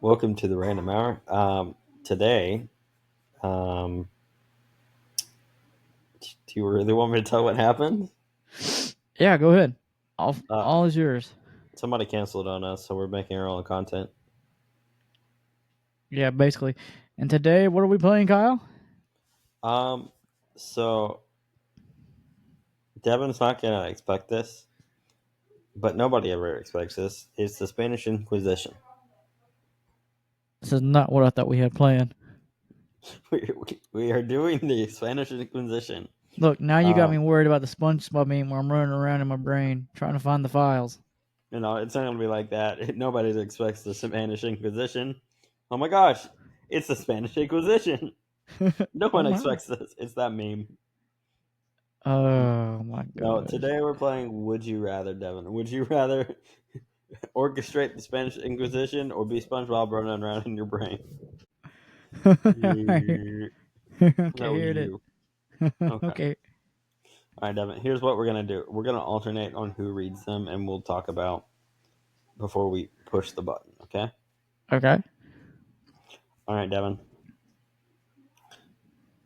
Welcome to the Random Hour. Today, um, do you really want me to tell what happened? Yeah, go ahead. All Uh, all is yours. Somebody canceled on us, so we're making our own content. Yeah, basically. And today, what are we playing, Kyle? Um, so Devin's not gonna expect this, but nobody ever expects this. It's the Spanish Inquisition. This is not what I thought we had planned. We are doing the Spanish Inquisition. Look, now you got me Um, worried about the SpongeBob meme where I'm running around in my brain trying to find the files. it's not gonna be like that. Nobody expects the Spanish Inquisition. Oh my gosh, it's the Spanish Inquisition. No Oh one my. expects this. It's that meme. Oh my No, gosh. today we're playing Would You Rather, Devin. Would you rather orchestrate the Spanish Inquisition or be SpongeBob running around in your brain? Okay, You. No, here it is. you. Okay. Okay. All right, Devin. Here's what we're gonna do. We're gonna alternate on who reads them, and we'll talk about before we push the button. Okay. Okay. All right, Devin.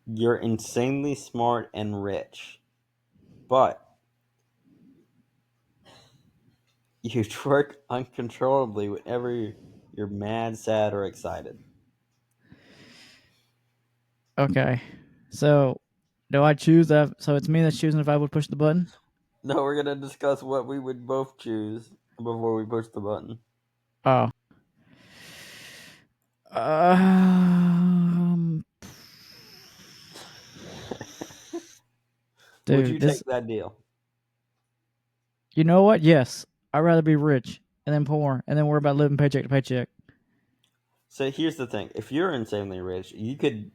You're insanely smart and rich, but you twerk uncontrollably whenever you're mad, sad, or excited. Okay. So, do I choose that? So it's me that's choosing if I would push the button? No, we're gonna discuss what we would both choose before we push the button. Oh. Um, Would you dude, take this. that deal? You know what? Yes, I'd rather be rich and then poor and then worry about living paycheck to paycheck. So here's the thing: if you're insanely rich, you could,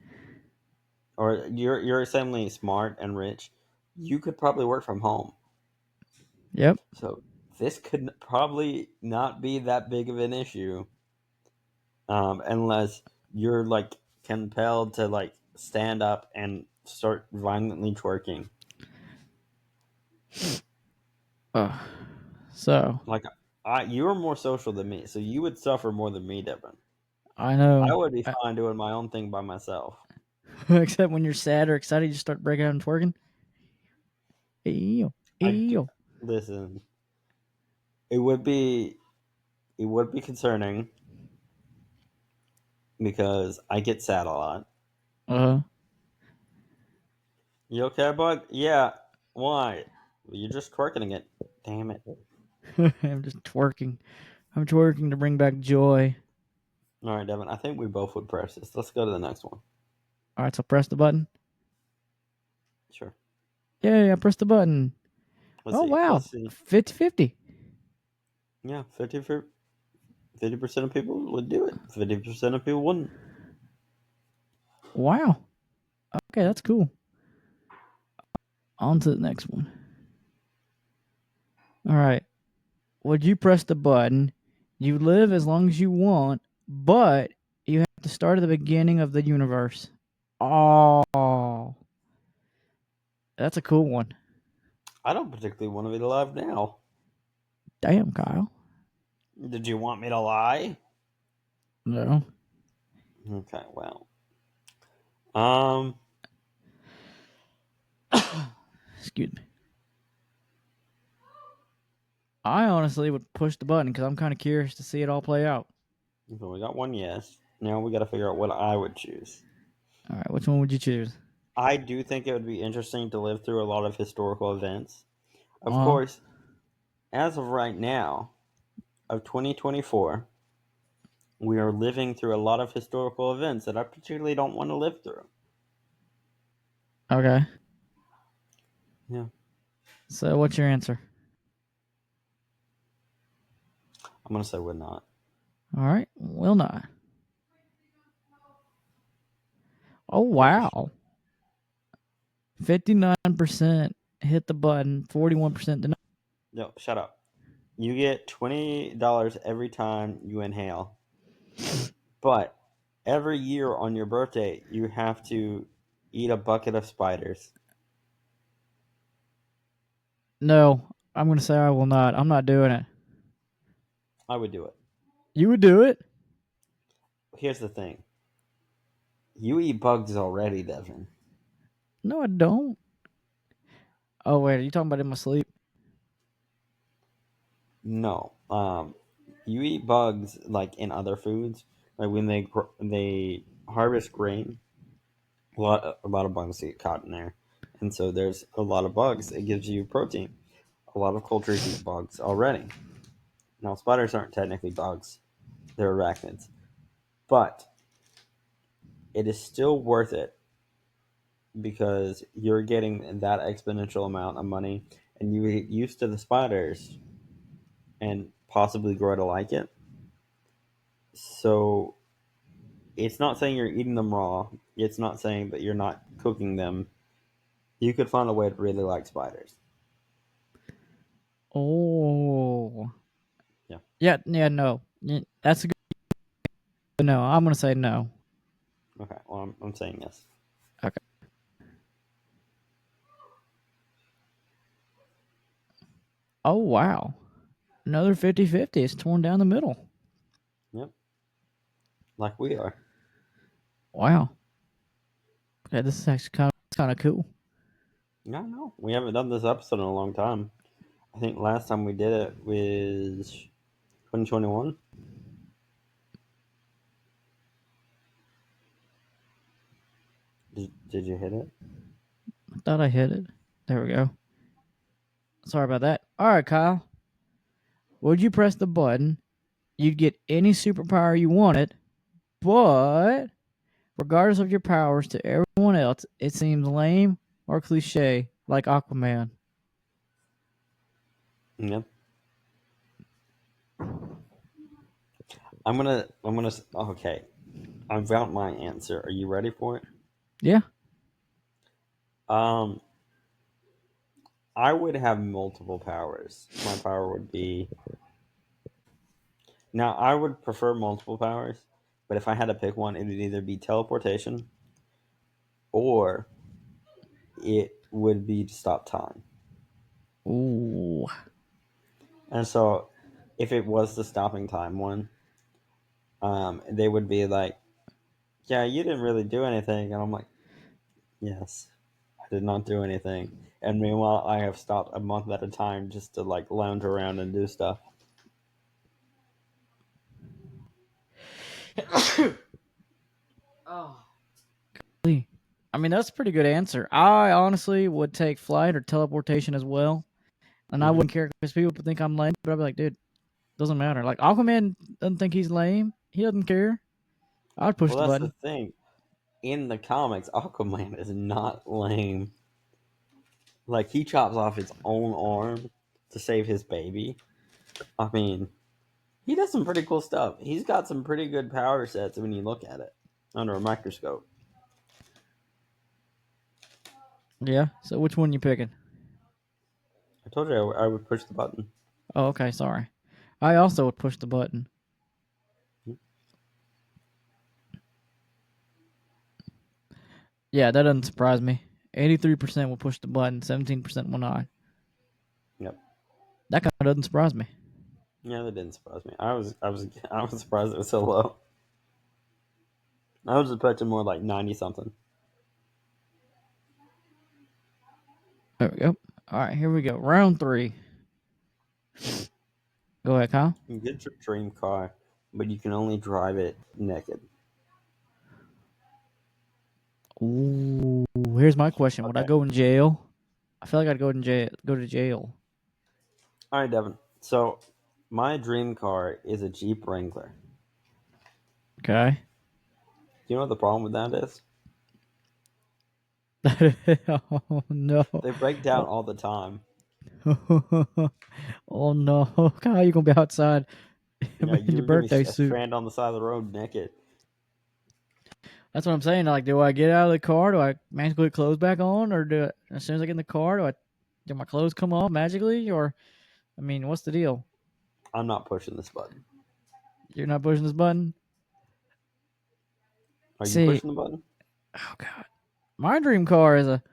or you're insanely smart and rich, you could probably work from home. Yep. So this could probably not be that big of an issue, unless you're like compelled to like stand up and start violently twerking. Uh, so Like, you're more social than me, so you would suffer more than me, Devin. I I know. would be fine doing my own thing by myself. Except when you're sad or excited, you just start breaking out and twerking. Ew, I do, ew. listen. It would be it would be concerning because I get sad a lot. Uh You okay, bud? Yeah. Why? You're just twerking it. Damn it. huh. I'm just twerking. I'm twerking to bring back joy. All right, Devin. I think we both would press this. Let's go to the next one. All right, so press the button. Sure. Yay, I pressed the button. Let's Oh, see. wow. Let's see. 50-50. Yeah, 50% of people would do it. 50% of people wouldn't. Wow. Okay, that's cool. On to the next one. All right. Would you press the button? You live as long as you want, but you have to start at the beginning of the universe. Oh, that's a cool one. I don't particularly want to be alive now. Damn, Kyle. Did you want me to lie? No. Okay, well. Um, Excuse me. I honestly would push the button because I'm kind of curious to see it all play out. so we got one yes. Now we got to figure out what I would choose. All right, which one would you choose? I do think it would be interesting to live through a lot of historical events. Of Uh, course, as of right now, of 2024, we are living through a lot of historical events that I particularly don't want to live through. okay. Yeah, So what's your answer? I'm gonna say would not. All right, will not. Oh Gosh. wow, 59% hit the button, 41% did not. No, shut up. You get $20 every time you inhale, but every year on your birthday, you have to eat a bucket of spiders. No, I'm gonna say I will not. I'm not doing it. I would do it. You would do it? here's the thing. You eat bugs already, Devin. No, I don't. Oh wait, are you talking about in my sleep? No. You eat bugs like in other foods. Like when they harvest grain, a lot of bugs get caught in there, and so there's a lot of bugs. It gives you protein. A lot of cultures eat bugs already. Now spiders aren't technically bugs; they're arachnids, but it is still worth it because you're getting that exponential amount of money, and you get used to the spiders and possibly grow to like it. So it's not saying you're eating them raw. It's not saying that you're not cooking them. You could find a way to really like spiders. Oh, Yeah. yeah, no. That's a good. No, I'm gonna say no. Okay. Well, I'm saying yes. Okay. Oh wow, another 50-50. It's torn down the middle. Yep. Like we are. Wow. Okay, this is actually kind of cool. No, no. We haven't done this episode in a long time. I think last time we did it was 2021. Did you hit it? I thought I hit it. There we go. Sorry about that. All right, Kyle. Would you press the button? You'd get any superpower you wanted, but regardless of your powers to everyone else, it seems lame or cliche, like Aquaman. Yep. Okay. I've got my answer. Are you ready for it? Yeah. Um, I would have multiple powers. My power would be now. I would prefer multiple powers, but if I had to pick one, it would either be teleportation or it would be to stop time. Ooh. And so, if it was the stopping time one, they would be like, "Yeah, you didn't really do anything," and I'm like, "Yes, I did not do anything." And meanwhile, I have stopped a month at a time just to like lounge around and do stuff. Oh. I mean, that's a pretty good answer. I honestly would take flight or teleportation as well. And I Hmm. wouldn't care because people think I'm lame, but I'd be like, dude, doesn't matter. Like, Aquaman doesn't think he's lame. He doesn't care. I'd push Well, the that's the button. thing. In the comics, Aquaman is not lame. Like he chops off his own arm to save his baby. I mean, he does some pretty cool stuff. He's got some pretty good power sets when you look at it under a microscope. Yeah. So which one you picking? I told you I would push the button. Oh, okay. Sorry. I also would push the button. Yeah, that doesn't surprise me. 83% will push the button, 17% will not. Yep. That kind of doesn't surprise me. Yeah, that didn't surprise me. I was surprised it was so low. I was expecting more like 90 something. There we go. All right, here we go. Round 3. Go ahead, Kyle. You get your dream car, but you can only drive it naked. Ooh, here's my question. Would I Okay. go in jail? I feel like I'd go in jail. Go to jail. All right, Devin. So my dream car is a Jeep Wrangler. Okay. Do you know what the problem with that is? Oh no. They break down all the time. Oh no. Kyle, you're gonna be outside Yeah, in your you're gonna be birthday suit. stranded on the side of the road naked. That's what I'm saying. Like, do I get out of the car? Do I magically put clothes back on, or as soon as I get in the car, do my clothes come off magically? Or, I mean, what's the deal? I'm not pushing this button. You're not pushing this button. Are you See, pushing the button? oh god, my dream car is a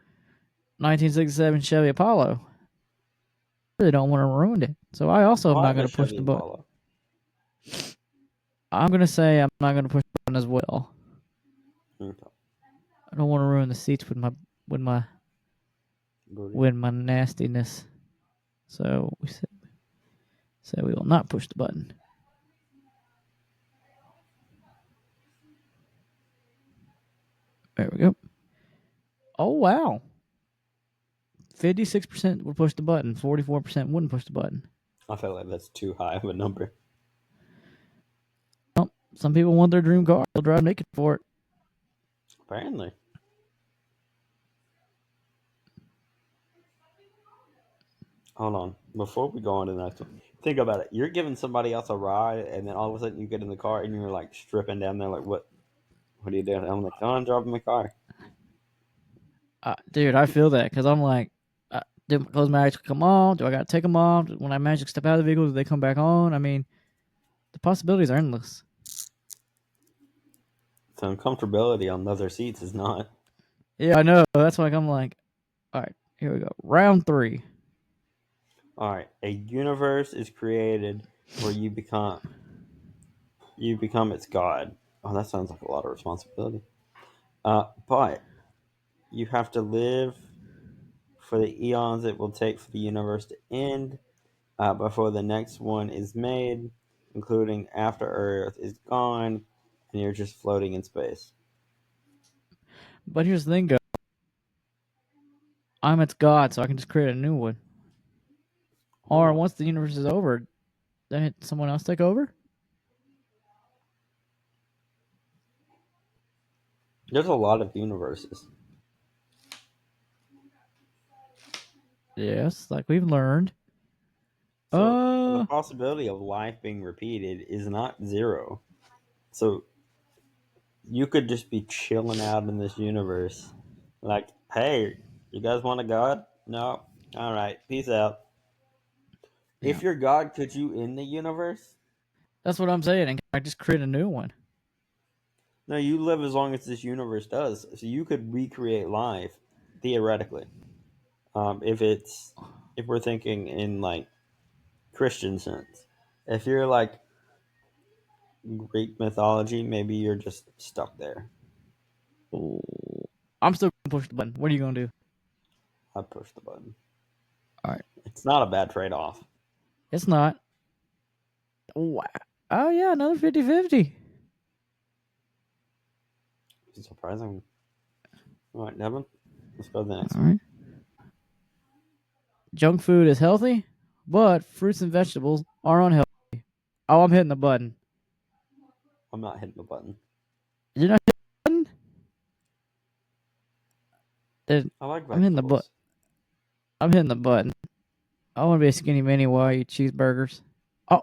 1967 Chevy Apollo. I really don't want to ruin it, so I also Oh, am I not have going a to push Chevy the button. Impala. I'm going to say I'm not going to push the button one as well. Okay. I don't want to ruin the seats with my Booty. with my nastiness. So we say we will not push the button. There we go. Oh wow. 56% would push the button. 44% wouldn't push the button. I feel like that's too high of a number. Well, some people want their dream car. They'll drive naked for it. Apparently. Hold on. Before we go on to the next one, think about it. You're giving somebody else a ride, and then all of a sudden you get in the car and you're like stripping down there. Like, what? What are you doing? I'm like, come on, drop in my car. Dude, I feel that because I'm like, do my clothes magically come on? Do I got to take them off? When I magically step out of the vehicle, do they come back on? I mean, the possibilities are endless. So uncomfortability on leather seats is not. Yeah, I know. That's why I'm like, all right, here we go. Round 3. All right. A universe is created where you become its god. Oh, that sounds like a lot of responsibility. But you have to live for the eons it will take for the universe to end before the next one is made, including after Earth is gone and you're just floating in space. But here's the thing, go. I'm its god, so I can just create a new one. Or once the universe is over, then someone else take over? There's a lot of universes. Yes, like we've learned. So the possibility of life being repeated is not zero. So you could just be chilling out in this universe. Like, hey, you guys want a god? No? Alright, peace out. Yeah. If you're God, could you end the universe? That's what I'm saying. And I just create a new one. No, you live as long as this universe does. So you could recreate life, theoretically. If we're thinking in like Christian sense. If you're like Greek mythology, maybe you're just stuck there. Ooh. I'm still going to push the button. What are you going to do? I push the button. All right. It's not a bad trade off. It's not. Wow. Oh, yeah, another 50-50. It's surprising. All right, Devin, let's go to the next All one. right. Junk food is healthy, but fruits and vegetables are unhealthy. Oh, I'm hitting the button. I'm not hitting the button. You're not hitting the button? I like I'm hitting the button. vegetables. I'm hitting the button. I want to be a skinny mini while I eat cheeseburgers. Oh,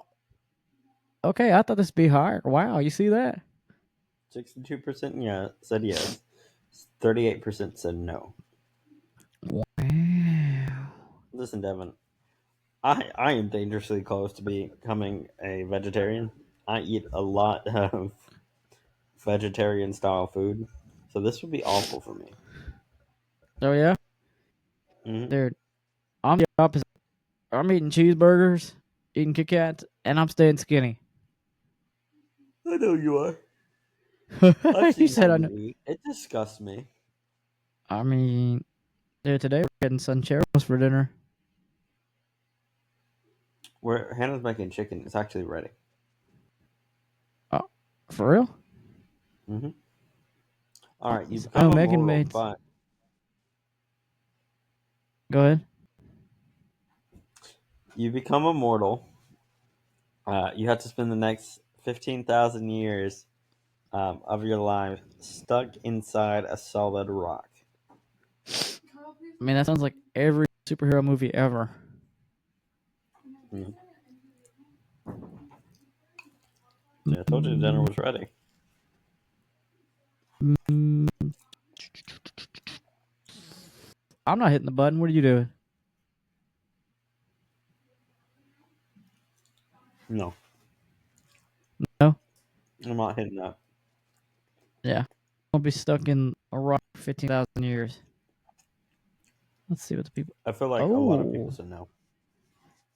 okay. I thought this would be higher. Wow, you see that? 62% said yes. 38% said no. Wow. Listen, Devin, I am dangerously close to becoming a vegetarian. I eat a lot of vegetarian style food, so this would be awful for me. Oh, yeah? Mm-hmm. Dude, I'm the opposite. I'm eating cheeseburgers, eating Kit Kats, and I'm staying skinny. I know you are. I've You seen said how I you know. eat. It disgusts me. I mean, dude, today we're getting Sancheros for dinner. Where Hannah's making chicken, it's actually ready. Oh, for real? Mm-hmm. All right, you I know become Megan immortal, made. but Go ahead. you become immortal. You have to spend the next 15,000 years of your life stuck inside a solid rock. I mean, that sounds like every superhero movie ever. Mm. Yeah, I told you the dinner was ready. Mm, I'm not hitting the button. What are you doing? No, No? I'm not hitting that. Yeah. I'll be stuck in a rock for 15,000 years. Let's see what the people. I feel like a lot of people Oh. said no.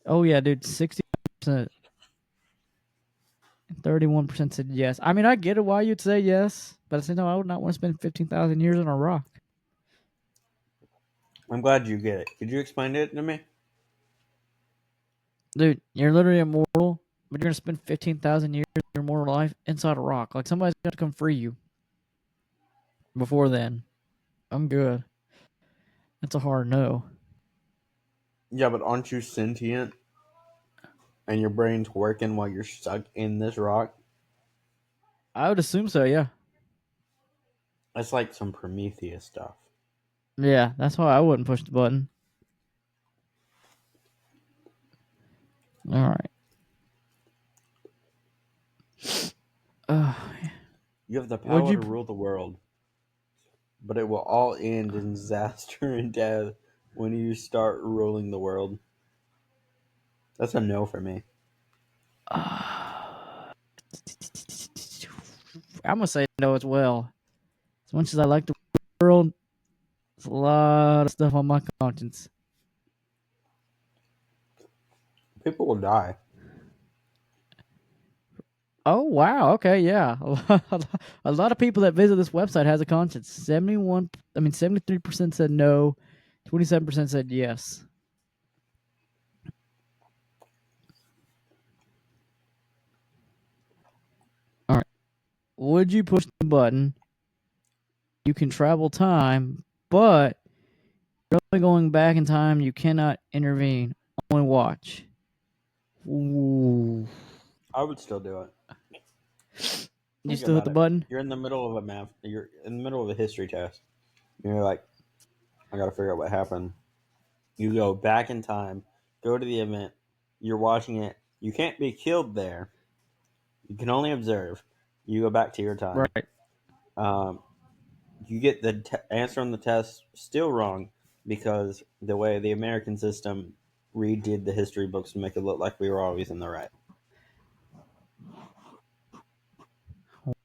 Oh, yeah, dude. 60%. 31% said yes. I mean, I get it why you'd say yes, but at the same time, I would not want to spend 15,000 years on a rock. I'm glad you get it. Could you explain it to me? Dude, you're literally immortal, but you're going to spend 15,000 years of your mortal life inside a rock. Like, somebody's got to come free you before then. I'm good. That's a hard no. Yeah, but aren't you sentient? And your brain's working while you're stuck in this rock? I would assume so, yeah. That's like some Prometheus stuff. Yeah, that's why I wouldn't push the button. All right. You have the Would power you? to rule the world, but it will all end in disaster and death when you start ruling the world. That's a no for me. I'm going to say no as well. As much as I like the world, there's a lot of stuff on my conscience. People will die. Oh wow! Okay, yeah. A lot of people that visit this website has a conscience. 73% said no, 27% said yes. All right. Would you push the button? You can travel time, but you're only going back in time. You cannot intervene. Only watch. Ooh. I would still do it. You Think still hit about the it. button? You're in the middle of a math. You're in the middle of a history test. You're like, I gotta figure out what happened. You go back in time, go to the event. You're watching it. You can't be killed there. You can only observe. You go back to your time. Right. Um, you get the answer on the test still wrong because the way the American system redid the history books to make it look like we were always in the right.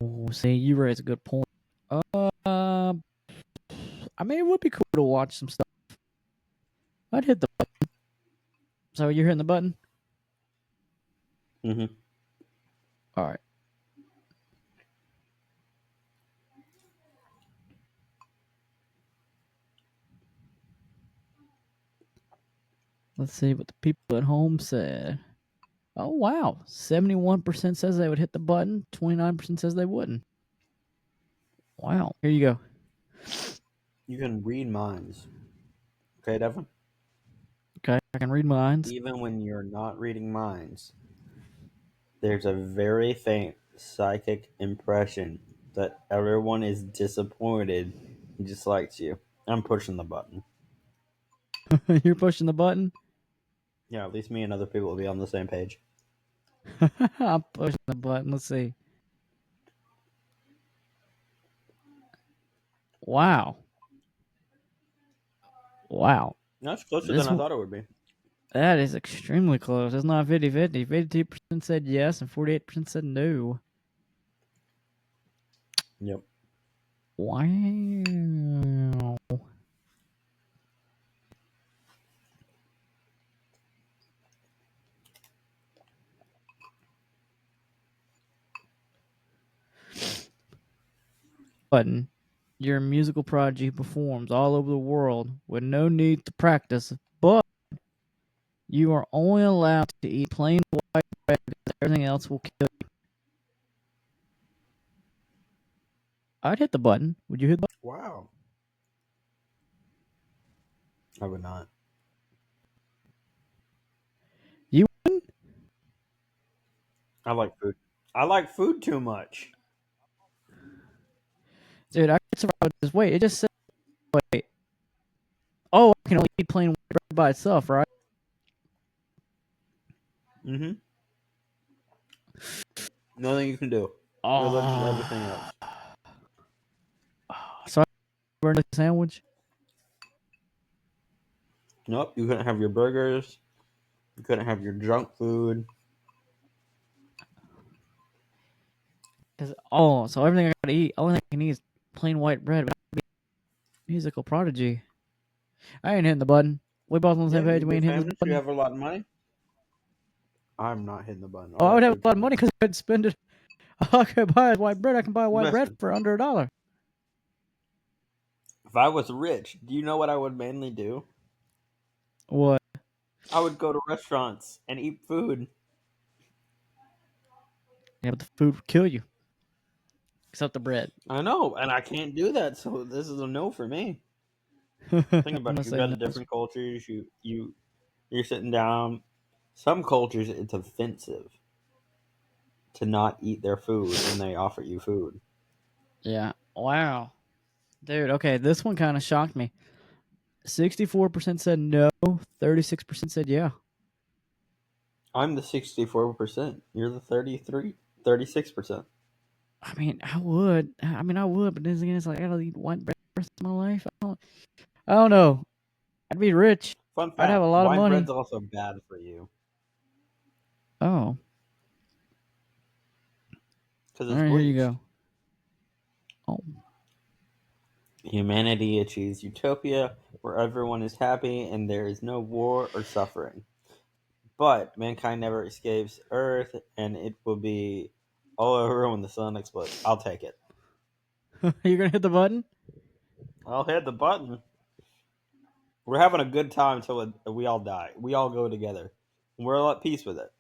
Oh, see, you raise a good point. I mean, it would be cool to watch some stuff. I'd hit the button. So you're hitting the button? Mm-hmm. All right. Let's see what the people at home said. Oh, wow. 71% says they would hit the button. 29% says they wouldn't. Wow. Here you go. You can read minds. Okay, Devin? Okay. I can read minds. Even when you're not reading minds, there's a very faint psychic impression that everyone is disappointed and dislikes you. I'm pushing the button. You're pushing the button? Yeah, at least me and other people will be on the same page. I'm pushing the button. Let's see. Wow. Wow. That's closer than This I thought it would be. That is extremely close. It's not 50-50. 52% said yes and 48% said no. Yep. Wow. Button. Your musical prodigy performs all over the world with no need to practice, but you are only allowed to eat plain white bread because everything else will kill you. I'd hit the button. Would you hit the button? Wow. I would not. You wouldn't? I like food. I like food too much. Dude, I could survive with this. Wait, it just said, wait. Oh, I can only eat plain white bread by itself, right? Mm-hmm. Nothing you can do. You're allergic to everything else. So I burn the sandwich? Nope. You couldn't have your burgers. You couldn't have your junk food. So everything I gotta eat, only thing I can eat is plain white bread. But I'd be musical prodigy. I ain't hitting the button. We both on the Yeah, same page. you'd We be ain't hitting this famous. You button. have a lot of money. I'm not hitting the button. Oh, I would have a that's lot of money because I could spend it. I could buy white bread. I can buy white bread Listen, for under $1. if I was rich, do you know what I would mainly do? What? I would go to restaurants and eat food. Yeah, but the food would kill you. Except the bread. I know, and I can't do that, so this is a no for me. I'm Think about gonna it. You say go to no. different cultures. You're sitting down. Some cultures, it's offensive to not eat their food when they offer you food. Yeah. Wow. Dude, okay, this one kind of shocked me. 64% said no, 36% said yeah. I'm the 64%. You're the 36%. I mean, I would. But then again, it's like I gotta eat white bread for the rest of my life. I don't know. I'd be rich. Fun I'd have a fact: lot of white money. bread's also bad for you Oh, because all it's right, here you bleached. go. Oh, Humanity achieves utopia where everyone is happy and there is no war or suffering. But mankind never escapes Earth, and it will be all over when the sun explodes. I'll take it. you're gonna hit the button? I'll hit the button. We're having a good time until we all die. We all go together. We're all at peace with it.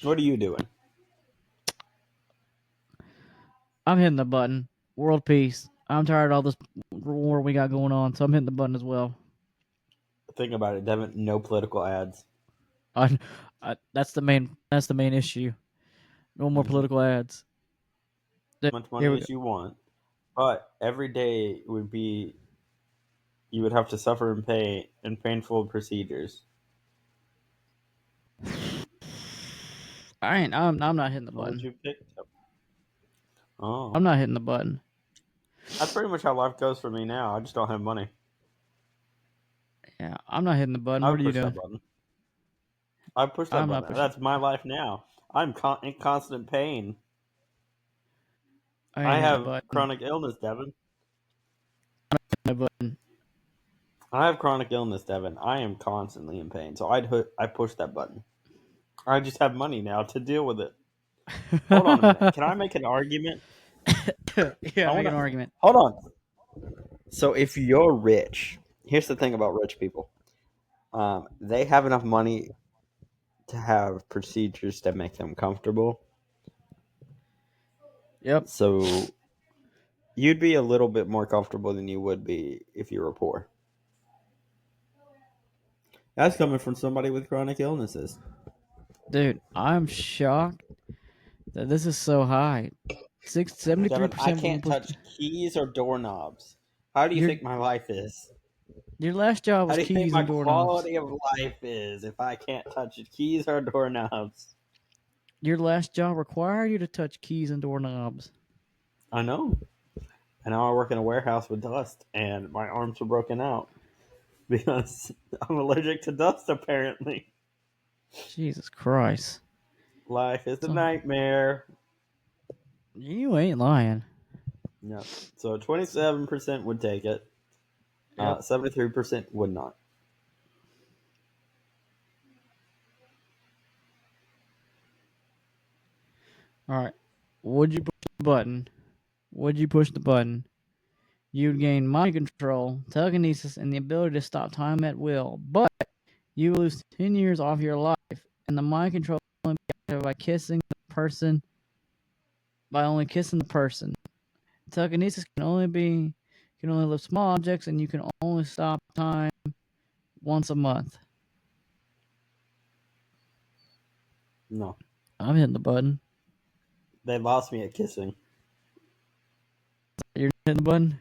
What are you doing? I'm hitting the button. World peace. I'm tired of all this war we got going on, so I'm hitting the button as well. Think about it, Devin. No political ads. I, that's the main. That's the main issue. No more Mm-hmm. political ads. As much Here money we go. as you want, but every day would be you would have to suffer in pain and painful procedures. I ain't. I'm not hitting the What would button. you pick? Oh, I'm not hitting the button. that's pretty much how life goes for me now. I just don't have money. Yeah, I'm not hitting the button. I What would are you push that doing? button. I push that I'm not button. pushing. That's my life now. I'm in constant pain. I I ain't hitting the have button. chronic illness, Devin. The button. I have chronic illness, Devin. I am constantly in pain, so I push that button. I just have money now to deal with it. Hold on a minute. Can I make an argument? Yeah, I make want an to. argument. Hold on. So if you're rich, here's the thing about rich people. They have enough money to have procedures that make them comfortable. Yep. So you'd be a little bit more comfortable than you would be if you were poor. That's coming from somebody with chronic illnesses. Dude, I'm shocked that this is so high. 73 Devin, I percent will can't push. touch keys or doorknobs. How do you Your think my life is? your last job How was do you think keys my and doorknobs. quality of life is if I can't touch keys or doorknobs? Your last job required you to touch keys and doorknobs. I know. And now I work in a warehouse with dust, and my arms are broken out because I'm allergic to dust, apparently. Jesus Christ. Life is a So, nightmare. you ain't lying. Yeah. So 27% would take it, Yep. 73% would not. All right. Would you push the button? Would you push the button? You'd gain mind control, telekinesis, and the ability to stop time at will, but you lose 10 years off your life, and the mind control will only be activated by only kissing the person. Telekinesis can only lift small objects, and you can only stop time once a month. No. I'm hitting the button. They lost me at kissing. You're hitting the button.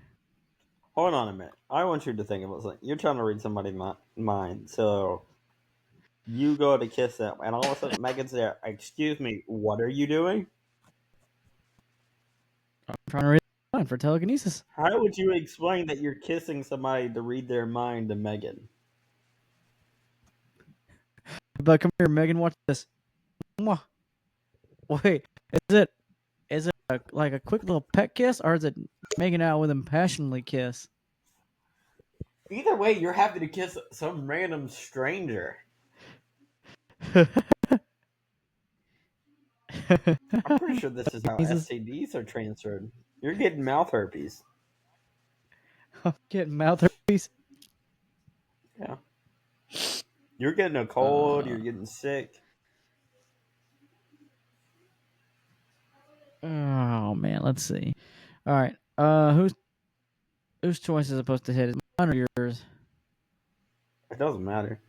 Hold on a minute. I want you to think about something. You're trying to read somebody's mind, so you go to kiss them, and all of a sudden Megan's there. Excuse me, what are you doing? I'm trying to read the button for telekinesis. How would you explain that you're kissing somebody to read their mind to Megan? But come here, Megan. Watch this. Mwah. Wait, is it like a quick little pet kiss, or is it making out with him passionately kiss? Either way, you're happy to kiss some random stranger. I'm pretty sure this is how Jesus, STDs are transferred. You're getting mouth herpes. I'm getting mouth herpes. Yeah. You're getting a cold, Uh, you're getting sick. oh man, let's see. All right, whose choice is supposed to hit? Is mine or yours? It doesn't matter.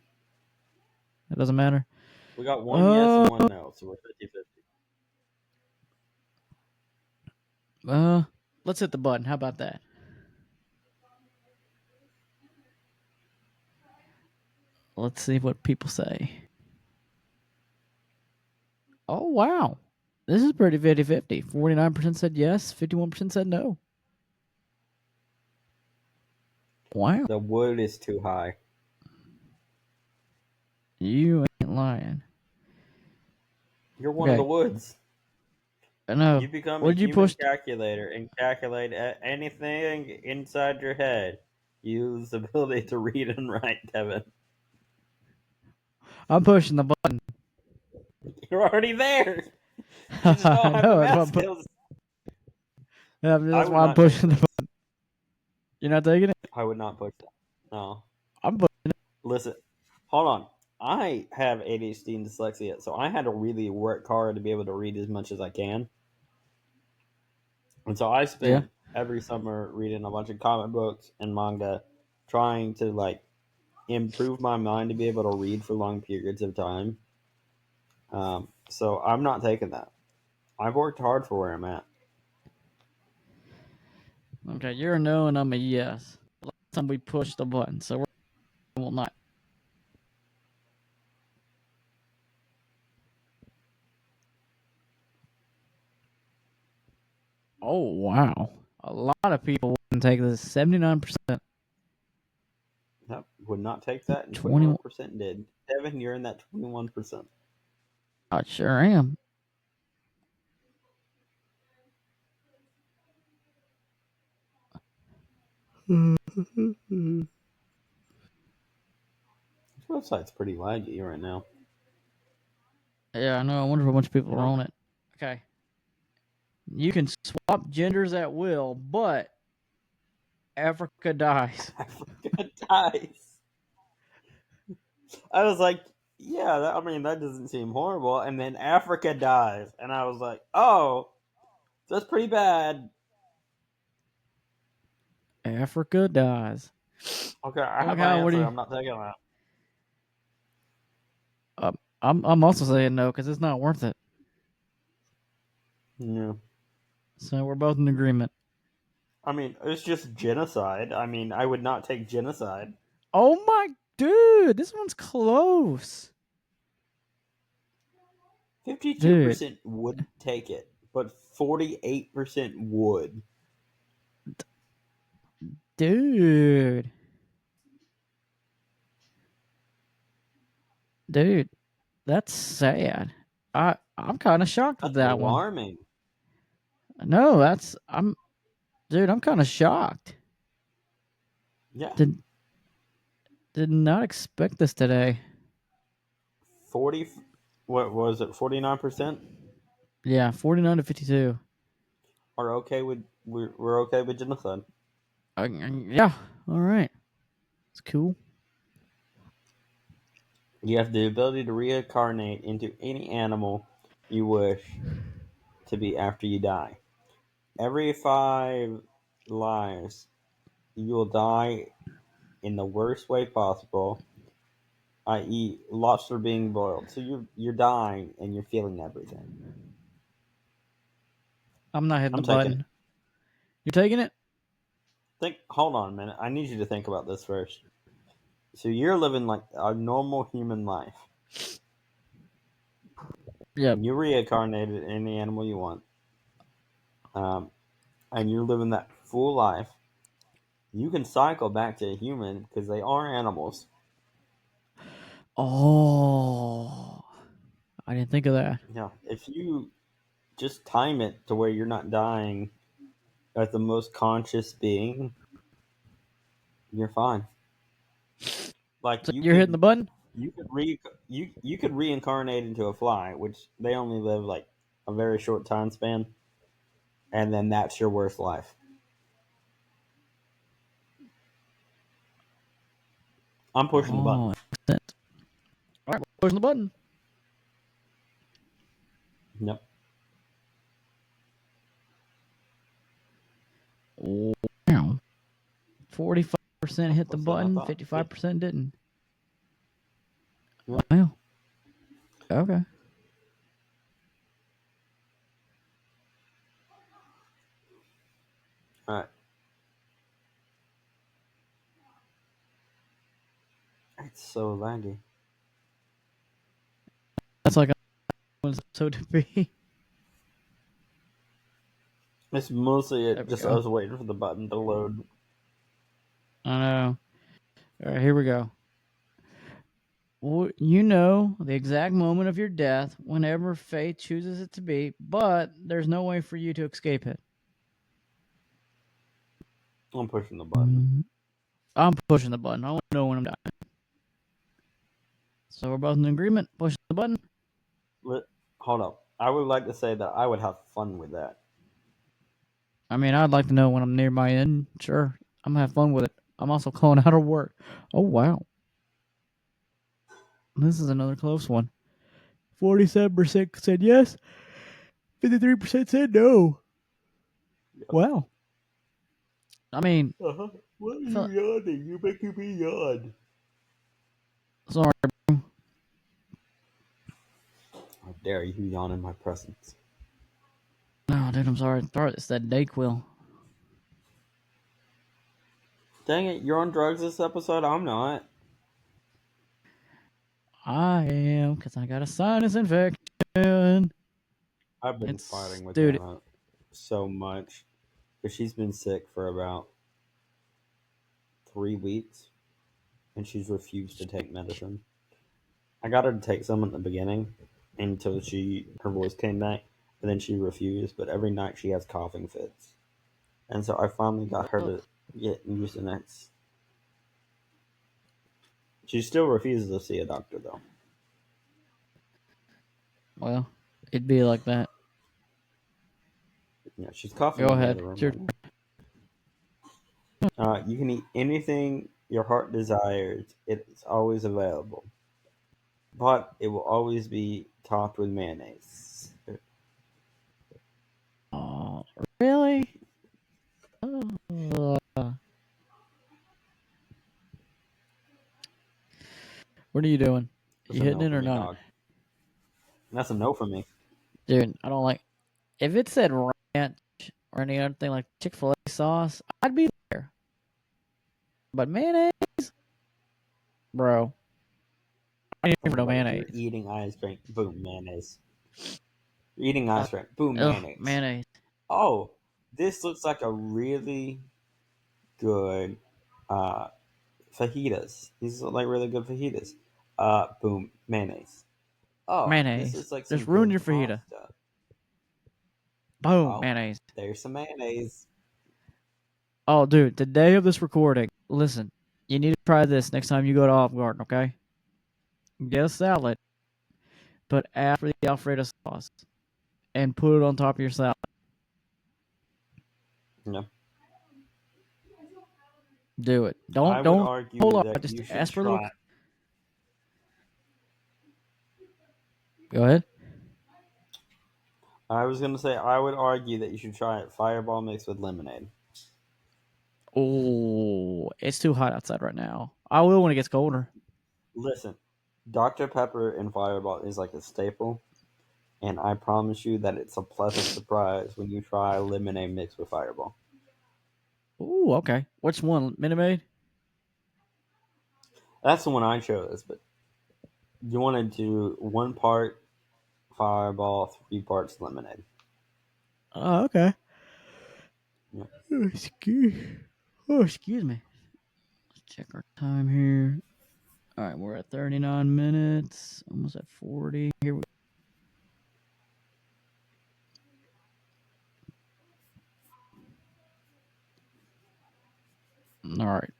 It doesn't matter. We got one yes Uh, and one no, so we're 50-50. uh, let's hit the button. How about that? Let's see what people say. Oh wow, this is pretty 50-50. 49% said yes, 51% said no. Wow, The wood is too high. you ain't lying. You're one of the Okay, woods. I know. You become What a did you human push? calculator and calculate anything inside your head. Use the ability to read and write, Devin. I'm pushing the button. You're already there. You just don't I have the know. math skills. I That's would why I'm not take pushing the this. button. You're not taking it. I would not push that. No. I'm pushing it. Listen, hold on. I have ADHD and dyslexia, so I had to really work hard to be able to read as much as I can. And so I Yeah. spent every summer reading a bunch of comic books and manga, trying to improve my mind to be able to read for long periods of time. So I'm not taking that. I've worked hard for where I'm at. Okay, you're a no and I'm a yes. Last time we pushed the button, so we will not. Oh wow, a lot of people wouldn't take this. 79%. Yep, would not take that, and 21. 21% did. Devin, you're in that 21%. I sure am. This website's pretty laggy right now. Yeah, I know. I wonder if a bunch of people are Yep. on it. Okay. You can swap genders at will, but Africa dies. Africa dies. I was like, yeah, I mean, that doesn't seem horrible. And then Africa dies. And I was like, oh, that's pretty bad. Africa dies. Okay, I Well, have my Kyle, what do answer. you? I'm not taking that. I'm also saying no because it's not worth it. Yeah. So we're both in agreement. I mean, it's just genocide. I mean, I would not take genocide. Oh my dude, this one's close. Dude, 52% would take it, but 48% would. dude, dude, that's sad. I'm kind of shocked with That's that one. alarming. No, I'm kind of shocked. Yeah. Did not expect this today. 40, what was it, 49% Yeah, 49-52. are okay with, we're okay with genocide. Yeah, all right, it's cool. You have the ability to reincarnate into any animal you wish to be after you die. Every 5 lives, you will die in the worst way possible, i.e., lobster being boiled. So you're dying and you're feeling everything. I'm not hitting the I'm taking it. button. You taking it? Hold on a minute. I need you to think about this first. So you're living like a normal human life. Yep. You reincarnated in any animal you want, um, and you're living that full life. You can cycle back to a human because they are animals. Oh, I didn't think of that. Yeah, if you just time it to where you're not dying as the most conscious being, you're fine. Like So you're hitting the button? you could reincarnate into a fly, which they only live like a very short time span, and then that's your worst life. I'm pushing the button. Oh, makes sense. All right, we're pushing the button. Yep. Wow. 45% hit the What's that I button, thought? 55% didn't. Yep. Wow. Okay. All right. It's so laggy. That's like I want this episode to be. It's mostly There we just go. us waiting for the button to load. I know. All right, here we go. Well, you know the exact moment of your death whenever fate chooses it to be, but there's no way for you to escape it. I'm pushing the button. I'm pushing the button. I want to know when I'm dying. So we're both in agreement. Push the button. Hold up. I would like to say that I would have fun with that. I mean, I'd like to know when I'm near my end. Sure, I'm gonna have fun with it. I'm also calling out of work. Oh wow, this is another close one. 47% said yes. 53% said no. Yep. Wow. I mean, Uh-huh. What are I you felt, yawning? You're making me yawn. sorry. How dare you yawn in my presence? No, dude, I'm sorry. Sorry, it's that Dayquil. Dang it, you're on drugs this episode? I'm not. I am, because I got a sinus infection. I've been It's, fighting with dude, Hannah so much. Because she's been sick for about 3 weeks. And she's refused to take medicine. I got her to take some at the beginning until her voice came back. And then she refused. But every night she has coughing fits. And so I finally got her to get Mucinex. She still refuses to see a doctor, though. well, it'd be like that. Yeah, she's coughing Go in the ahead. other room Sure. right now. You can eat anything your heart desires. It's always available. But it will always be topped with mayonnaise. Oh, really? Uh, what are you doing? That's You a hitting no it for or me, not? dog. And that's a no for me. Dude, I don't like. If it said ranch or any other thing like Chick-fil-A sauce, I'd be there. But mayonnaise, bro, I ain't Think for no about it. If you're mayonnaise. eating ice cream, boom, mayonnaise. You're eating ice cream, boom, Ugh, mayonnaise. mayonnaise. Oh, this looks like a really good uh, fajitas. These look like really good fajitas. Boom, mayonnaise. Oh, this Mayonnaise. is like some Just ruin good your fajita. pasta. Boom, Oh, mayonnaise. there's some mayonnaise. Oh, dude, the day of this recording, listen, you need to try this next time you go to Olive Garden, okay? Get a salad, but ask for the Alfredo sauce and put it on top of your salad. Yeah. Do it. I Don't would don't hold argue on. that Just you should ask for a little. try. Go ahead. I was gonna say I would argue that you should try it. Fireball mixed with lemonade. Oh, it's too hot outside right now. I will when it gets colder. Listen, Dr. Pepper and Fireball is like a staple, and I promise you that it's a pleasant surprise when you try lemonade mixed with Fireball. Ooh, okay. Which one? Minute Maid? That's the one I chose, but you want to do 1 part Fireball, 3 parts lemonade. Oh, okay. Yeah. Excuse me. Let's check our time here. All right, we're at 39 minutes, almost at 40. Here we All right.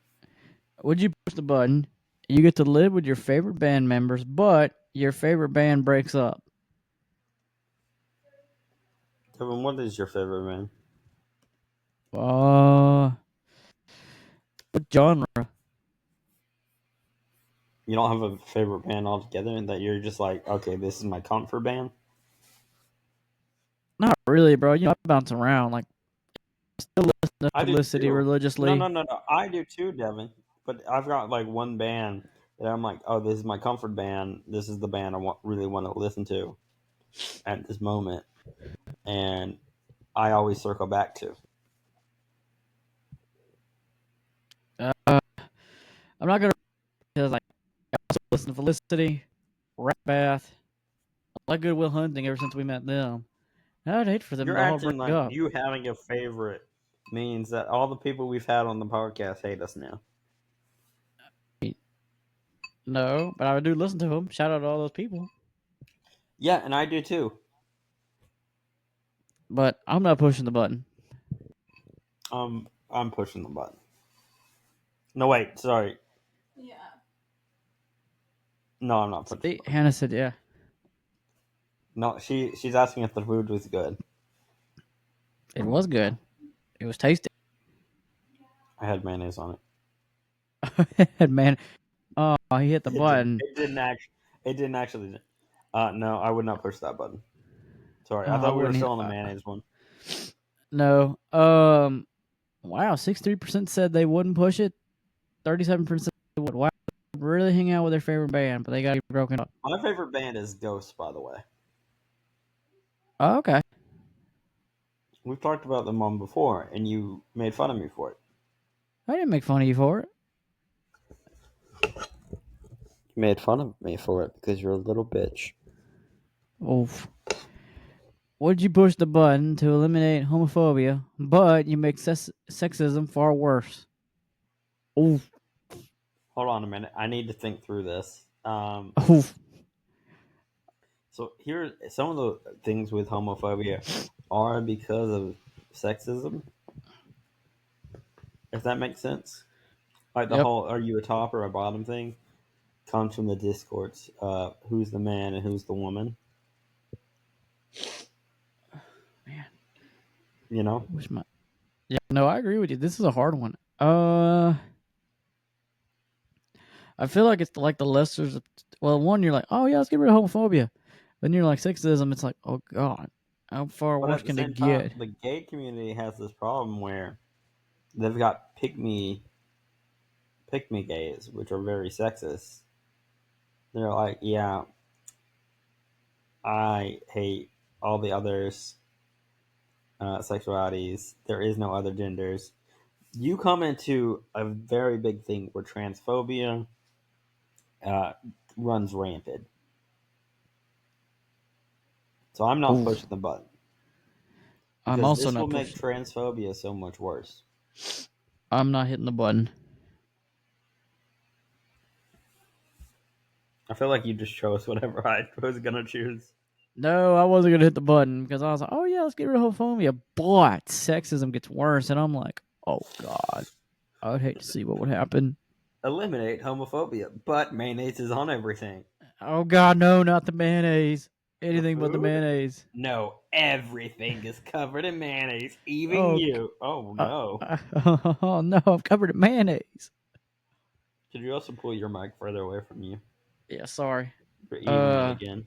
Would you push the button? You get to live with your favorite band members, but your favorite band breaks up. Kevin, what is your favorite band? What genre? You don't have a favorite band altogether, and that you're just like, okay, this is my comfort band. Not really, bro. I bounce around. Like, I still listen to I do Felicity too. No, religiously. no, no, no. I do too, Devin. But I've got like one band that I'm like, oh, this is my comfort band. This is the band really want to listen to at this moment, and I always circle back to. Uh, I'm not gonna because like I also listen to Felicity, Rat Bath. I like Goodwill Hunting ever since we met them. I'd hate for them You're to all acting break like up. you having a favorite means that all the people we've had on the podcast hate us now. No, but I do listen to them. Shout out to all those people. Yeah, and I do too. But I'm not pushing the button. I'm pushing the button. No, wait, sorry. No, I'm not pushing See, the button. Hannah said, "Yeah, No, she's asking if the food was good. it was good. It was tasty." I had mayonnaise on it. Man, oh, he hit the It didn't. button. It didn't actually. It didn't actually. No, I would not push that button. Sorry, I I thought we were wouldn't. still on the mayonnaise one. No. Wow. 63% said they wouldn't push it. 37% would. Wow. Really hang out with their favorite band, but they got to be broken up. My favorite band is Ghost, by the way. Oh, okay. We've talked about them on before, and you made fun of me for it. I didn't make fun of you for it. You made fun of me for it because you're a little bitch. Oof. Would you push the button to eliminate homophobia, but you make sexism far worse? Oof. Hold on a minute. I need to think through this. Oof. So here, some of the things with homophobia are because of sexism. If that makes sense, like the Yep. whole "Are you a top or a bottom" thing comes from the discourse. Who's the man and who's the woman? Man, You know. which my yeah. No, I agree with you. This is a hard one. I feel like it's like the lessers. Well, one, you're like, oh yeah, let's get rid of homophobia. Then you're like sexism. It's like, oh god, how far But worse at the can it same time, get? the gay community has this problem where they've got pick me gays, which are very sexist. They're like, yeah, I hate all the others sexualities. There is no other genders. You come into a very big thing where transphobia uh, runs rampant. So I'm not Oof. pushing the button I'm because also this will not make pushing. transphobia so much worse. I'm not hitting the button. I feel like you just chose whatever I was gonna choose. No, I wasn't gonna hit the button because I was like, oh yeah, let's get rid of homophobia. But sexism gets worse, and I'm like, oh god, I would hate to see what would happen. Eliminate homophobia, but mayonnaise is on everything. Oh god, no, not the mayonnaise. The Anything but the food? mayonnaise. No, everything is covered in mayonnaise, even Oh, you. Oh no. oh no, I'm covered in mayonnaise. Could you also pull your mic further away from you? Yeah, sorry. You're eating it Uh, again.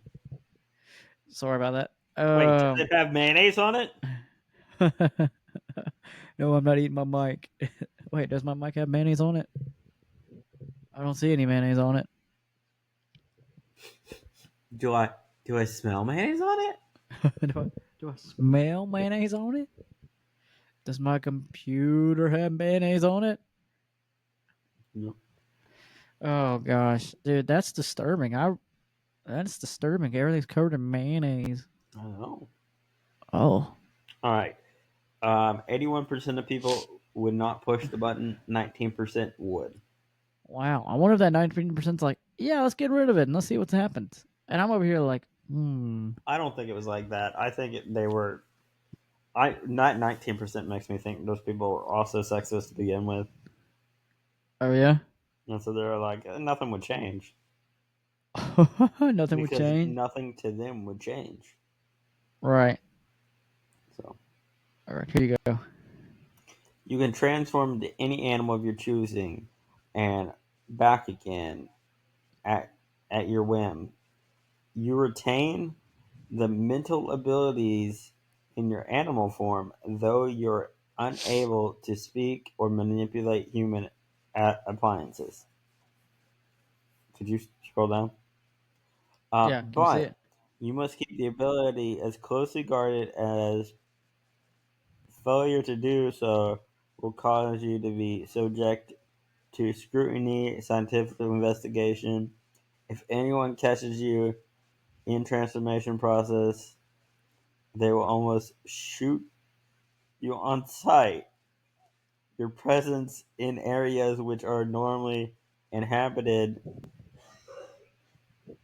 sorry about that. Wait, does it have mayonnaise on it? No, I'm not eating my mic. Wait, does my mic have mayonnaise on it? I don't see any mayonnaise on it. Do I smell mayonnaise on it? Do I smell mayonnaise on it? Does my computer have mayonnaise on it? No. Oh gosh, dude, that's disturbing. That's disturbing. Everything's covered in mayonnaise. I don't know. Oh, All right. 81% of people would not push the button. 19% would. wow. I wonder if that 19%'s like, yeah, let's get rid of it and let's see what happens. And I'm over here like, I don't think it was like that. I think they were. Not 19% makes me think those people were also sexist to begin with. oh yeah. And so they're like, nothing would change Nothing would because change. nothing to them would change. Right. So All right, here you go. you can transform to any animal of your choosing and back again at your whim. You retain the mental abilities in your animal form, though you're unable to speak or manipulate human appliances. Could you scroll down? Yeah, can you see But it? you must keep the ability as closely guarded as failure to do so will cause you to be subject to scrutiny, scientific investigation. If anyone catches you in transformation process, they will almost shoot you on sight. Your presence in areas which are normally inhabited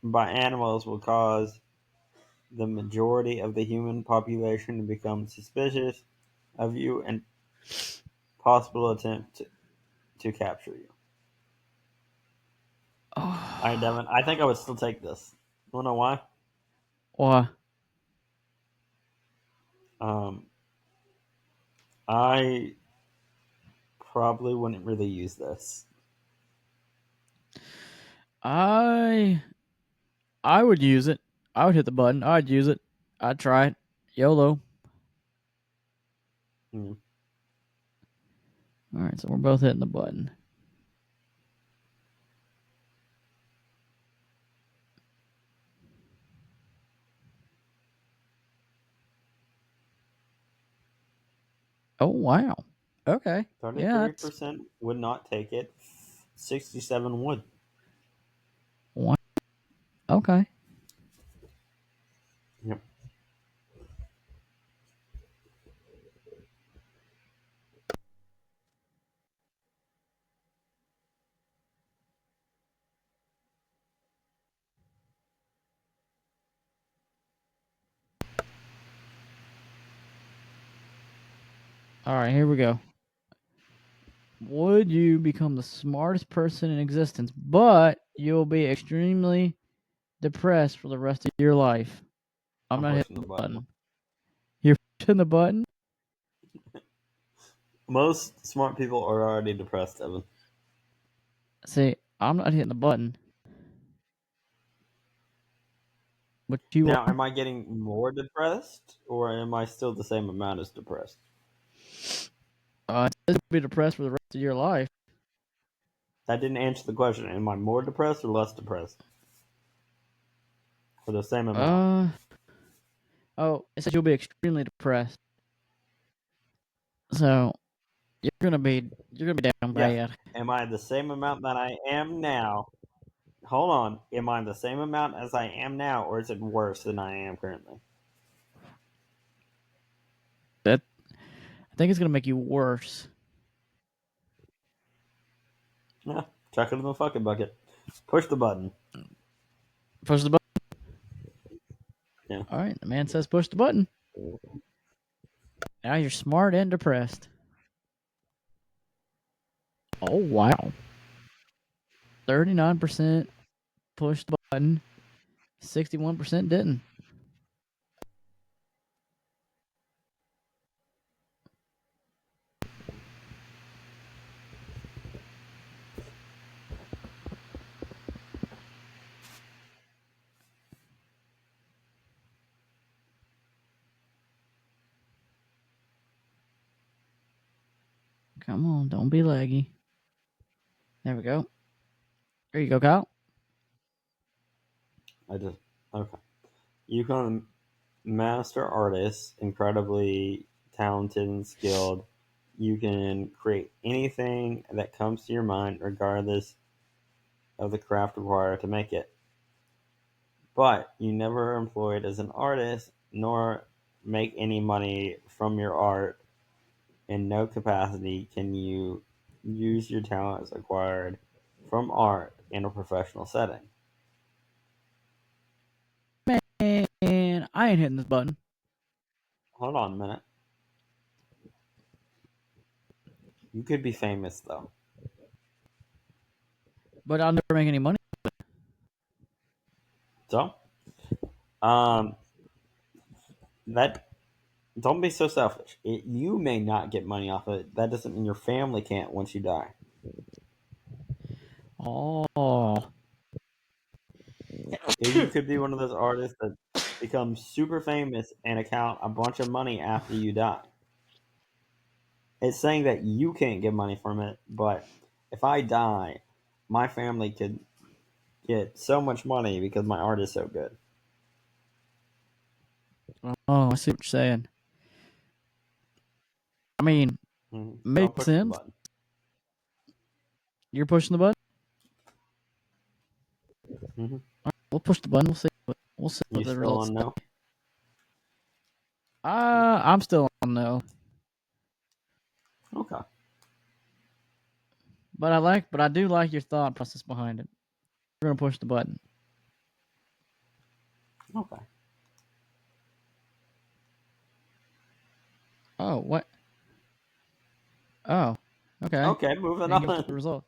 by animals will cause the majority of the human population to become suspicious of you and possible attempt to capture you. All right, Oh, Devin, I think I would still take this. You wanna know why? why? Um, I probably wouldn't really use this. I I would use it. I would hit the button. I'd use it. I'd try it. YOLO. Hmm. All right, so we're both hitting the button. Oh wow. Okay. Yeah, 33% would not take it. 67 would. one. Okay. Yep. All right, here we go. Would you become the smartest person in existence, but you'll be extremely depressed for the rest of your life? I'm I'm not pushing hitting the the button. button. You're pushing the button? Most smart people are already depressed, Evan. See, I'm not hitting the button. But you Now, are? am I getting more depressed or am I still the same amount as depressed? It says you'll be depressed for the rest of your life. That didn't answer the question. Am I more depressed or less depressed? For the same amount. Uh oh, it says you'll be extremely depressed. So you're gonna be down Yes. bad. Am I the same amount that I am now? Hold on. Am I the same amount as I am now or is it worse than I am currently? That I think it's gonna make you worse. Yeah. Chuck it in the fucking bucket. Push the button. Push the button. Yeah. All right, the man says push the button. Now you're smart and depressed. Oh wow. 39% pushed the button. 61% didn't. Come on, don't be laggy. There we go. There you go, Kyle. I just. Okay. You can master artist, incredibly talented and skilled. You can create anything that comes to your mind, regardless of the craft required to make it. But you never are employed as an artist, nor make any money from your art. In no capacity can you use your talents acquired from art in a professional setting. Man, I ain't hitting this button. Hold on a minute. You could be famous though. But I'll never make any money. So, that don't be so selfish. You may not get money off of it. That doesn't mean your family can't once you die. Oh, You could be one of those artists that becomes super famous and account a bunch of money after you die. It's saying that you can't get money from it, but if I die, my family could get so much money because my art is so good. I see what you're saying. I mean, So I'm makes pushing the sense. button. You're pushing the button. Mm-hmm. We'll push the button. We'll see You what the still results on say. no? I'm still on no, Okay. but I do like your thought process behind it. We're gonna push the button. Okay. Oh, what? Oh, okay. Okay, moving Didn't give us the on. result.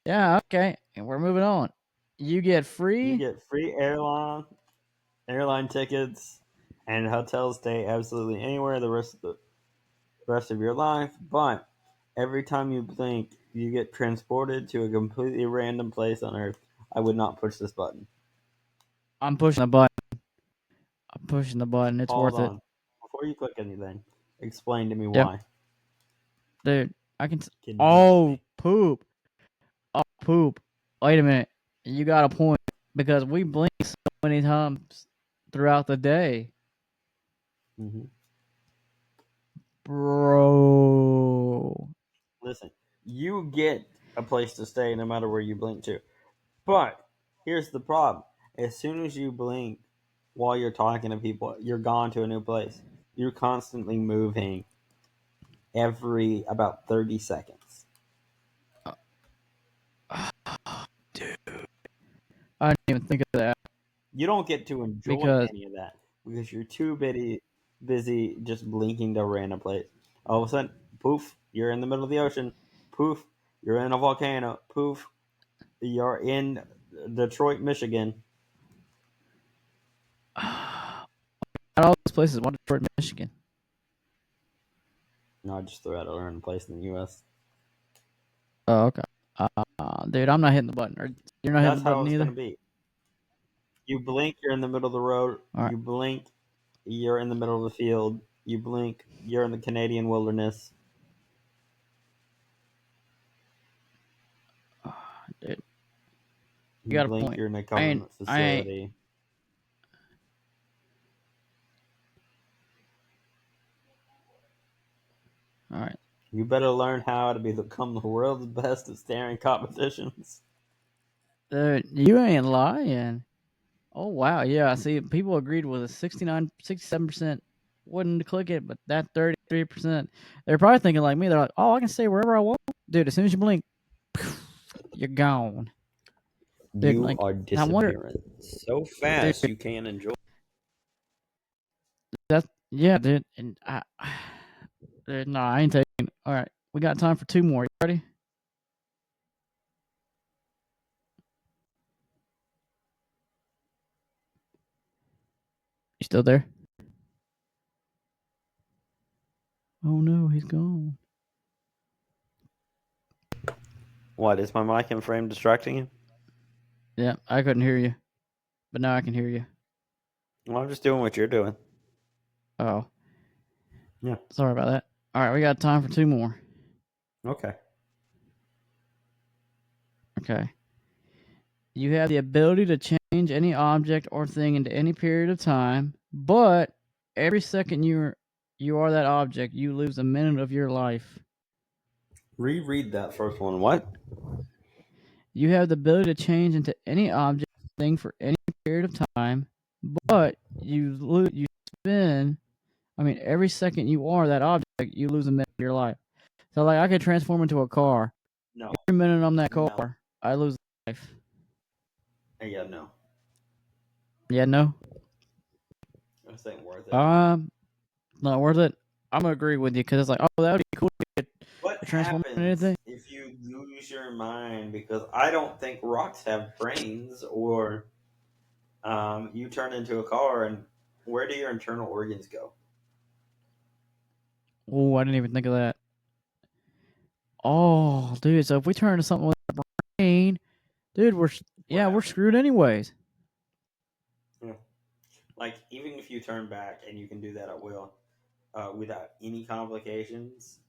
Yeah, okay. And we're moving on. You get You free. get free airline tickets and hotel stay absolutely anywhere the rest of your life, but every time you blink, you get transported to a completely random place on Earth. I would not push this button. I'm pushing the button. I'm pushing the button. It's Hold worth it. on. Before you click anything, explain to me Yep, why. dude. I can. Convince Oh, me. poop. Oh, poop. Wait a minute. You got a point because we blink so many times throughout the day, Hmm. bro. Listen, you get a place to stay no matter where you blink to. But here's the problem. As soon as you blink while you're talking to people, you're gone to a new place. You're constantly moving every about 30 seconds. Dude, I didn't even think of that You don't get to enjoy because any of that because you're too busy just blinking to a random place. All of a sudden, poof, you're in the middle of the ocean. Poof, you're in a volcano. Poof, you're in Detroit, Michigan. out of all those places, why Detroit, Michigan? No, I just threw out a random place in the U.S. Oh, okay. Dude, I'm not hitting the button. Or you're not hitting That's the how button it's going either. to be. You blink, you're in the middle of the road. All right, You blink, you're in the middle of the field. You blink, you're in the Canadian wilderness. dude, you You got a blink, point. you're in a I ain't. government I ain't. facility. All right, You better learn how to become the world's best at staring competitions. dude, you ain't lying. Oh wow, yeah. I see. People agreed with a 67% wouldn't click it, but that 33%, they're probably thinking like me. They're like, oh, I can stay wherever I want, dude. As soon as you blink, you're gone, dude. You Like, are I wonder, disappearing so dude. fast you can't enjoy. That's yeah, dude. And dude, no, I ain't taking. All right, we got time for two more. You ready? You still there? Oh no, he's gone. What is my mic and frame distracting you? Yeah, I couldn't hear you, but now I can hear you. Well, I'm just doing what you're doing. Oh, Yeah. sorry about that. All right, we got time for two more. Okay. Okay. You have the ability to change any object or thing into any period of time, but every second you are that object, you lose a minute of your life. Reread that first one. What? You have the ability to change into any object or thing for any period of time, but you spend. I mean, every second you are that object, you lose a minute of your life. So, like, I could transform into a car. No. Every minute I'm that No. car, I lose life. Yeah, no. Yeah, no. This ain't worth it. Not worth it. I'm gonna agree with you because it's like, oh, that would be cool to get What a transform into happens anything. if you lose your mind because I don't think rocks have brains, or you turn into a car, and where do your internal organs go? Oh, I didn't even think of that. Oh, dude. So if we turn into something with a brain, dude, we're What we're happens? screwed anyways. Yeah. Like, even if you turn back and you can do that at will, without any complications,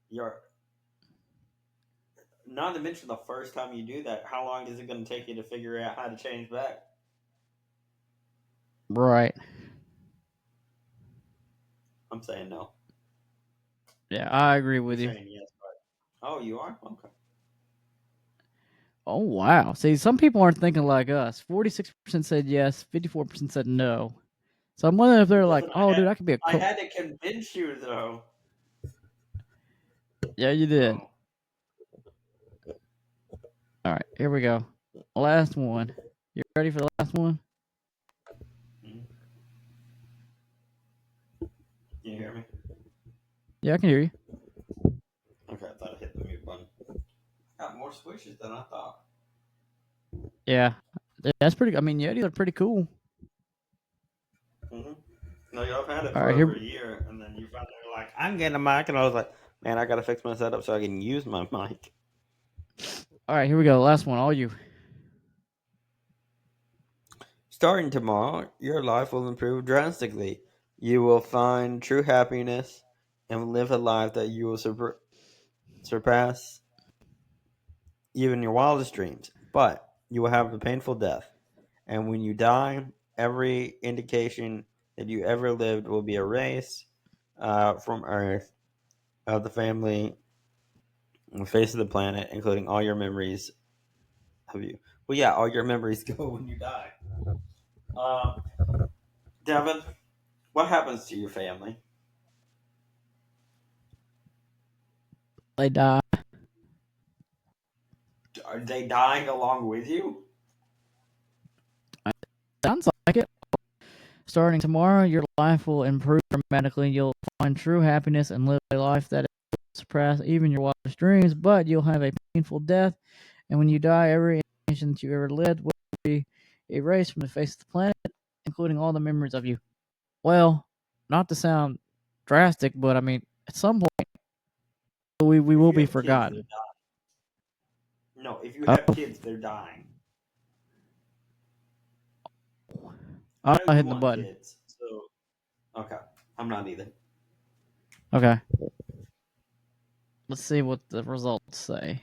you're not to mention the first time you do that. How long is it going to take you to figure out how to change back? Right. I'm saying no. Yeah, I agree You're with you. saying yes, but oh, you are okay. Oh wow. See, some people aren't thinking like us. 46% said yes, 54% said no. So I'm wondering if they're like, Devin, "Oh, dude, I could be a I cook." had to convince you though. Yeah, you did. Oh, All right, here we go. Last one. You ready for the last one? can you hear me? Yeah, I can hear you. Okay, I thought I hit the mute button. Got more squishes than I thought. Yeah, that's pretty. I mean, Yetis are pretty cool. Mm-hmm. No, y'all had it All for right, over here. a year, and then you finally were like, "I'm getting a mic," and I was like, "Man, I gotta fix my setup so I can use my mic." All right, here we go. Last one. All you. Starting tomorrow, your life will improve drastically. You will find true happiness and live a life that you will surpass even your wildest dreams. But you will have a painful death. And when you die, every indication that you ever lived will be erased from Earth, of the family, on the face of the planet, including all your memories of you. Well, yeah, all your memories go when you die. Uh, Devin, what happens to your family? They die. Are they dying along with you? Sounds like it. Starting tomorrow, your life will improve dramatically. You'll find true happiness and live a life that will surpass even your wildest dreams. But you'll have a painful death, and when you die, every intention that you ever lived will be erased from the face of the planet, including all the memories of you. Well, not to sound drastic, but I mean, at some point, we If will you be have kids, they're forgotten. dying. No, if you have Oh, kids, they're dying. I I'm know not you hitting the want button. kids, so okay. I'm not either. Okay, let's see what the results say.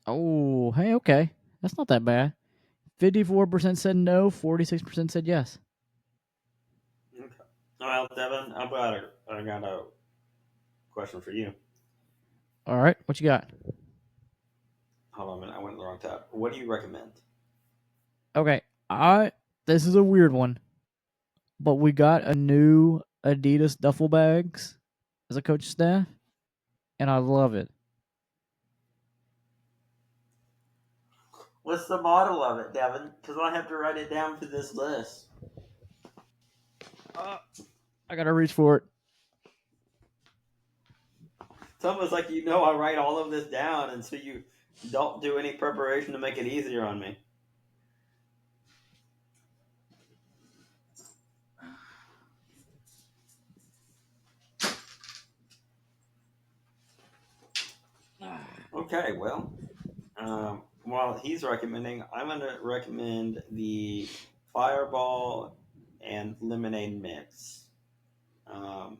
Oh, hey, okay. That's not that bad. 54% said no, 46% said yes. Okay. Well, Devin, I got a question for you. All right, what you got? Hold on a minute, I went in the wrong tab. What do you recommend? Okay, I this is a weird one, but we got a new Adidas duffel bags as a coach staff, and I love it. What's the model of it, Devin? Because I have to write it down for this list. I gotta reach for it. It's almost like I write all of this down, and so you don't do any preparation to make it easier on me. Okay, well, while he's recommending, I'm going to recommend the Fireball and Lemonade mix. Um,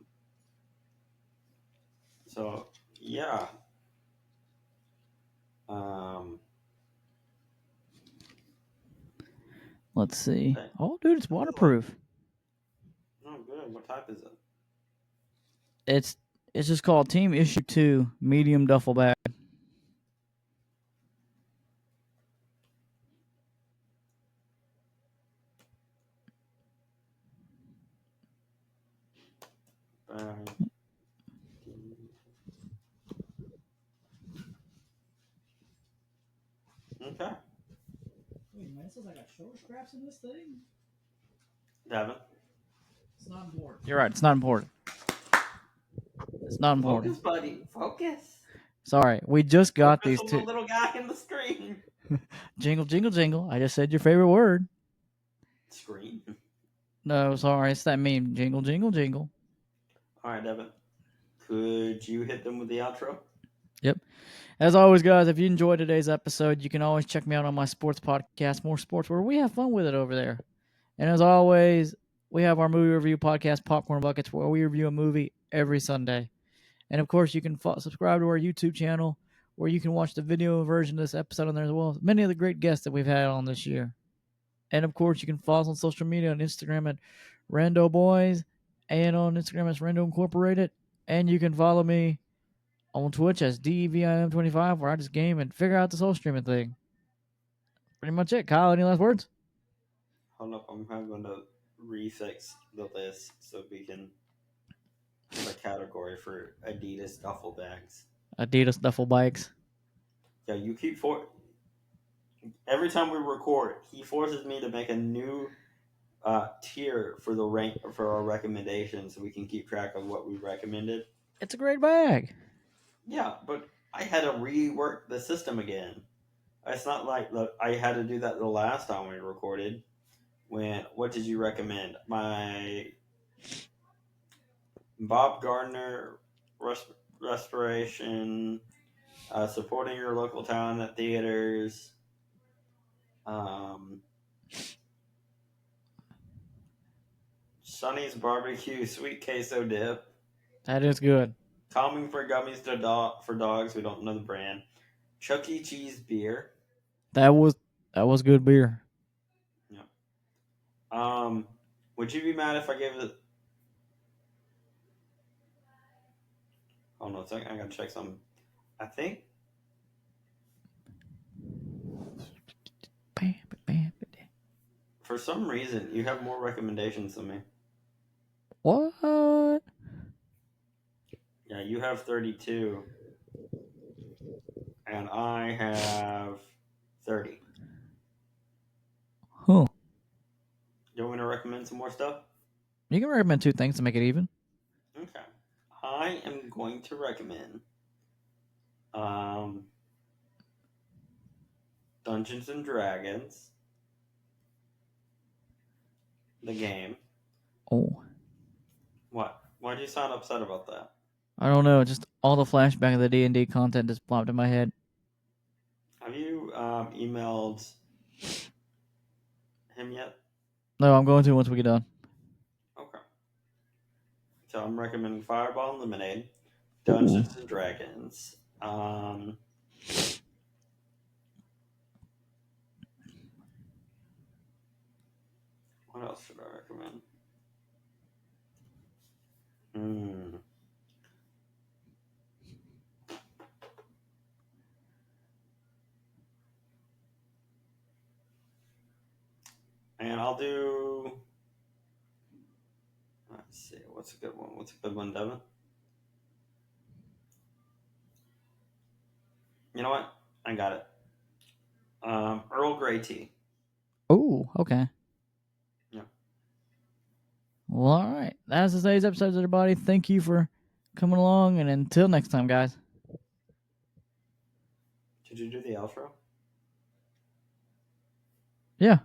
so, yeah. Um, Let's see. okay. Oh, dude, it's This is like, waterproof. oh, good. What type is it? It's it's just called Team Issue 2 medium duffel bag. Um, okay. Wait, man, this is like a shoulder straps in this thing. Devin, It's not important. You're right. It's not important. It's not important. Focus, buddy. Focus. Sorry. We just got Focus these on two. the little guy in the screen. Jingle, jingle, jingle. I just said your favorite word. Screen. No, sorry. It's that meme. Jingle, jingle, jingle. All right, Devin. Could you hit them with the outro? Yep. As always, guys, if you enjoyed today's episode, you can always check me out on my sports podcast, More Sports, where we have fun with it over there. And as always, we have our movie review podcast, Popcorn Buckets, where we review a movie every Sunday. And of course, you can subscribe to our YouTube channel, where you can watch the video version of this episode on there as well as many of the great guests that we've had on this year. And of course, you can follow us on social media on Instagram at Rando Boys and on Instagram as Rando Incorporated. And you can follow me on Twitch as DEVIM25, where I just game and figure out this whole streaming thing. Pretty much it. Kyle, any last words? Hold up, I'm going to refix the list so we can have a category for Adidas duffel bags. Adidas duffel bikes. Yeah, you keep every time we record, he forces me to make a new tier for the rank for our recommendations so we can keep track of what we recommended. It's a great bag. Yeah, but I had to rework the system again. It's not like I had to do that the last time we recorded. What did you recommend? My Bob Gardner restoration, supporting your local talent at theaters, Sonny's barbecue sweet queso dip. That is good. Calming for gummies for dogs. We don't know the brand. Chuck E. Cheese beer. That was good beer. Yeah. Would you be mad if I gave it? Oh no, I gotta check something. I think. For some reason, you have more recommendations than me. What? Yeah, you have 32. And I have 30. Huh. You want me to recommend some more stuff? You can recommend 2 things to make it even. Okay. I am going to recommend Dungeons and Dragons. The game. Oh. What? Why'd you sound upset about that? I don't know. Just all the flashback of the D&D content just plopped in my head. Have you emailed him yet? No, I'm going to once we get done. Okay. So I'm recommending Fireball and Lemonade, Dungeons and Dragons. What else should I recommend? And I'll do. Let's see. What's a good one? What's a good one, Devin? You know what? I got it. Earl Grey tea. Oh, okay. Yeah. Well, all right. That's today's episode, everybody. Thank you for coming along, and until next time, guys. Did you do the outro? Yeah.